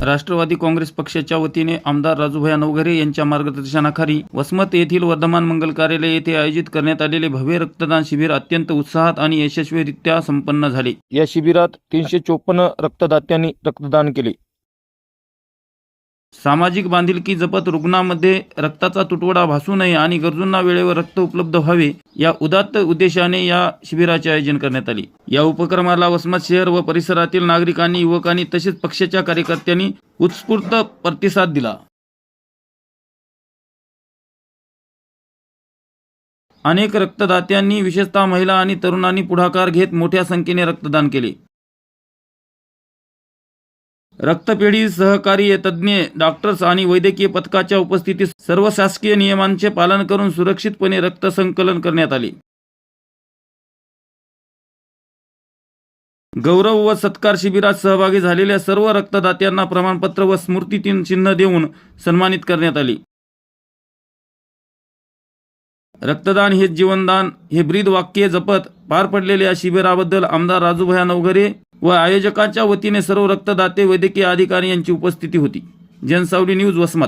राष्ट्रवादी काँग्रेस पक्षाच्या वतीने आमदार राजूभाई नवघरे यांच्या मार्गदर्शनाखाली वसमत येथील वर्धमान मंगल कार्यालय येथे आयोजित करण्यात आलेले भव्य रक्तदान शिबिर अत्यंत उत्साहात आणि यशस्वीरित्या संपन्न झाले। या शिबिरात 354 रक्तदात्यांनी रक्तदान केले। सामाजिक बांधिलकी जपत रुग्णांमध्ये रक्ताचा तुटवडा भासू नये आणि गरजूंना वेळेवर रक्त उपलब्ध व्हावे या उदात्त उद्देशाने या शिबिराचे आयोजन करण्यात आले। या उपक्रमाला वसमत शहर व परिसरातील नागरिकांनी, युवकांनी तसेच पक्षाच्या कार्यकर्त्यांनी उत्स्फूर्त प्रतिसाद दिला। अनेक रक्तदात्यांनी, विशेषतः महिला आणि तरुणांनी पुढाकार घेत मोठ्या संख्येने रक्तदान केले। रक्तपेढी, सहकारी तज्ञ, डॉक्टर्स आणि वैद्यकीय पथकाच्या उपस्थितीत सर्व शासकीय नियमांचे पालन करून सुरक्षितपणे रक्त संकलन करण्यात आले। गौरव व सत्कार शिबिरात सहभागी झालेल्या सर्व रक्तदात्यांना प्रमाणपत्र व स्मृतिचिन्ह देऊन सन्मानित करण्यात आले। रक्तदान हे जीवनदान हे ब्रीद वाक्य जपत पार पडलेल्या या शिबिराबद्दल आमदार राजूभाई नवघरे व आयोजकांच्या वतीने सर्व रक्तदाते, वैद्यकीय अधिकारी यांची उपस्थिती होती। जनसावली न्यूज, वसमत।